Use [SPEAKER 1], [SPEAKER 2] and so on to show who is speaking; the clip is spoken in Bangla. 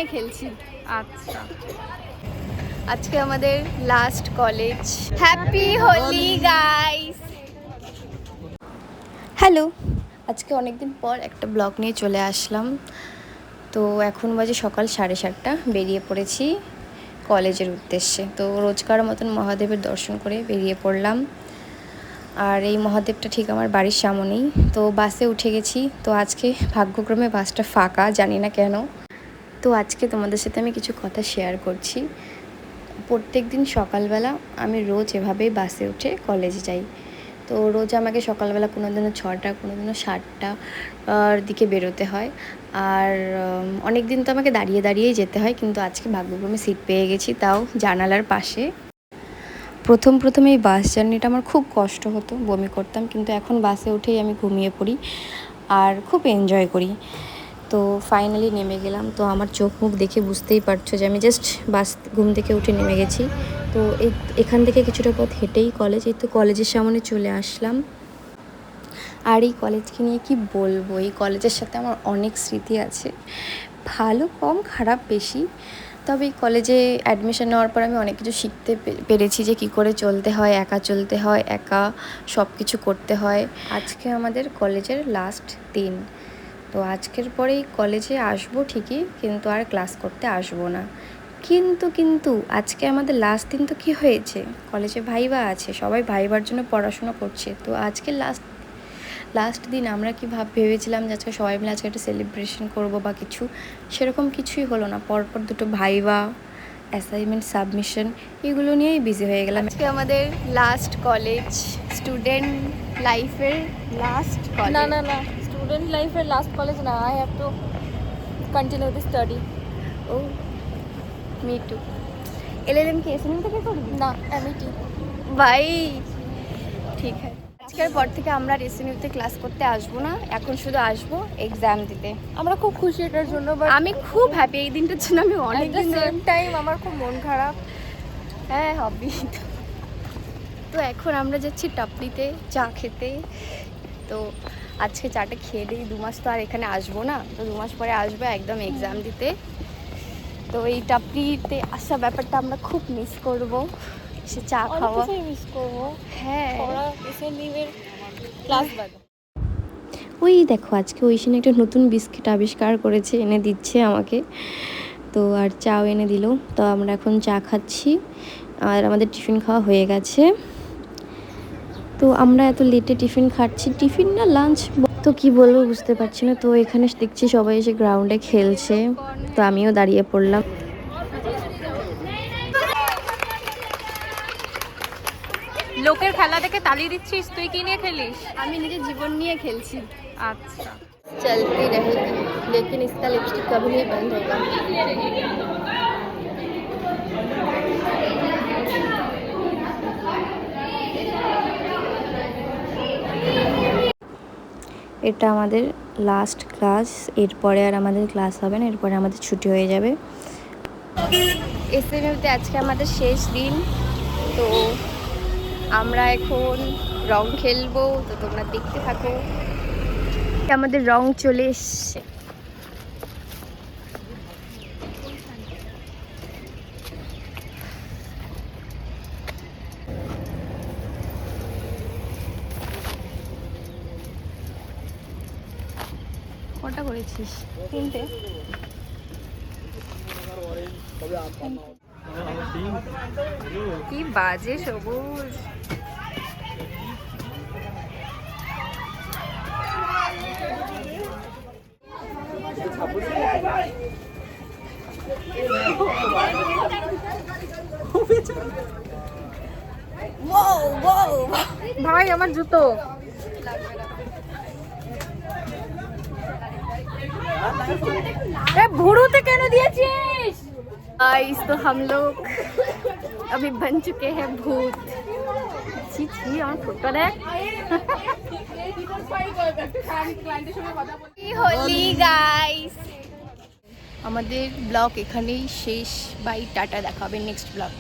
[SPEAKER 1] নিয়ে খেলছি।
[SPEAKER 2] আচ্ছা,
[SPEAKER 1] আজকে আমাদের last college. Happy Holi guys. Hello, আজকে অনেকদিন পর একটা ব্লগ নিয়ে চলে আসলাম। তো এখন বাজে সকাল 7:30, বেরিয়ে পড়েছি কলেজের উদ্দেশ্যে। তো রোজকার মতন মহাদেবের দর্শন করে বেরিয়ে পড়লাম। আর এই মহাদেবটা ঠিক আমার বাড়ির সামনেই। তো বাসে উঠে গেছি। তো আজকে ভাগ্যক্রমে বাসটা ফাঁকা, জানি না কেন। তো আজকে তোমাদের সাথে আমি কিছু কথা শেয়ার করছি। প্রত্যেক দিন সকালবেলা আমি রোজ এভাবেই বাসে উঠে কলেজে যাই। তো রোজ আমাকে সকালবেলা কোনো দিনও 6টা, কোনো দিনও 7টার দিকে বেরোতে হয়। আর অনেক দিন তো আমাকে দাঁড়িয়ে দাঁড়িয়েই যেতে হয়, কিন্তু আজকে ভাগ্যক্রমে সিট পেয়ে গেছি, তাও জানালার পাশে। প্রথম এই বাস জার্নিটা আমার খুব কষ্ট হতো, বমি করতাম, কিন্তু এখন বাসে উঠেই আমি ঘুমিয়ে পড়ি আর খুব এনজয় করি। তো ফাইনালি নেমে গেলাম। তো আমার চোখ মুখ দেখে বুঝতেই পারছো যে আমি জাস্ট বাস ঘুম থেকে উঠে নেমে গেছি। তো এখান থেকে কিছুটা পথ হেঁটেই কলেজ। এই তো কলেজের সামনে চলে আসলাম। আর এই কলেজকে নিয়ে কি বলবো, এই কলেজের সাথে আমার অনেক স্মৃতি আছে, ভালো কম খারাপ বেশি। তবে এই কলেজে অ্যাডমিশন নেওয়ার পর আমি অনেক কিছু শিখতে পেরেছি, যে কী করে চলতে হয়, একা চলতে হয়, একা সব কিছু করতে হয়। আজকে আমাদের কলেজের লাস্ট দিন। তো আজকের পরেই কলেজে আসবো ঠিকই, কিন্তু আর ক্লাস করতে আসবো না। কিন্তু আজকে আমাদের লাস্ট দিন। তো কি হয়েছে, কলেজে ভাইবা আছে, সবাই ভাইবার জন্য পড়াশোনা করছে। তো আজকে লাস্ট দিন আমরা কি ভেবেছিলাম যে আজকে সবাই মিলে আজকে একটা সেলিব্রেশন করবো বা কিছু, সেরকম কিছুই হলো না। পরপর দুটো ভাইবা, অ্যাসাইনমেন্ট সাবমিশন, এগুলো নিয়েই বিজি হয়ে গেলাম। আজকে আমাদের লাস্ট কলেজ, স্টুডেন্ট লাইফের লাস্ট কলেজ।
[SPEAKER 2] না, স্টুডেন্ট লাইফের লাস্ট কলেজ না। I have to continue the study.
[SPEAKER 1] Oh me too. LLM কি এসএনএম থেকে করবি?
[SPEAKER 2] না, এমইটি।
[SPEAKER 1] ভাই ঠিক আছে, আজকের পর থেকে আমরা এসএনইউতে ক্লাস করতে আসবো না, এখন শুধু আসবো এক্সাম দিতে।
[SPEAKER 2] আমরা খুব খুশি এটার জন্য, বাট
[SPEAKER 1] আমি খুব হ্যাপি এই দিনটার জন্য। আমি অনেক দিন
[SPEAKER 2] সেম টাইম আমার খুব মন খারাপ।
[SPEAKER 1] হ্যাঁ হবি। তো এখন আমরা যাচ্ছি টাপড়িতে চা খেতে। তো আজকে চাটা খেয়ে দিই, 2 মাস তো আর এখানে আসবো না। তো 2 মাস পরে আসবো একদম এক্সাম দিতে। তো এই টাপড়িতে আসা ব্যাপারটা আমরা খুব মিস করবো, সে চা খাওয়া
[SPEAKER 2] মিস করবো।
[SPEAKER 1] হ্যাঁ।
[SPEAKER 2] ক্লাস বাদে
[SPEAKER 1] ওই দেখো, আজকে ঐশানী একটা নতুন বিস্কিট আবিষ্কার করেছে, এনে দিচ্ছে আমাকে। তো আর চাও এনে দিল। তো আমরা এখন চা খাচ্ছি আর আমাদের টিফিন খাওয়া হয়ে গেছে। তো আমরা এত লেটে টিফিন খাচ্ছি, টিফিন না লাঞ্চ তো কি বলবো বুঝতে পারছি না। তো এখানে দেখছি সবাই এসে গ্রাউন্ডে খেলছে, তো আমিও দাঁড়িয়ে পড়লাম।
[SPEAKER 2] লোকের খেলা দেখে তালি দিচ্ছিস, তুই কি নিয়ে খেলিস?
[SPEAKER 1] আমি নিজের জীবন নিয়ে খেলছি।
[SPEAKER 2] আচ্ছা,
[SPEAKER 1] চলती रहेगी लेकिन इसका लिपस्टिक कभी नहीं बंद होगा। এটা আমাদের লাস্ট ক্লাস, এরপরে আর আমাদের ক্লাস হবে না, এরপরে আমাদের ছুটি হয়ে যাবে। এসএমইউতে আজকে আমাদের শেষ দিন। তো আমরা এখন রং খেলবো, তো তোমরা দেখতে থাকো। আমাদের রং চলে এসছে। কটা করেছিস? 3টে।
[SPEAKER 2] কি বাজে সবুজ। ভাই আমার জুতো। ভুরুতে কেন দিয়েছিস?
[SPEAKER 1] गाइस तो हम लोग अभी बन चुके हैं भूत। ছি ছি, আমার ফটো দেখ। হোলি গাইস, আমাদের ব্লগ এখানেই শেষ। বাই, টাটা, দেখা হবে নেক্সট ব্লগ।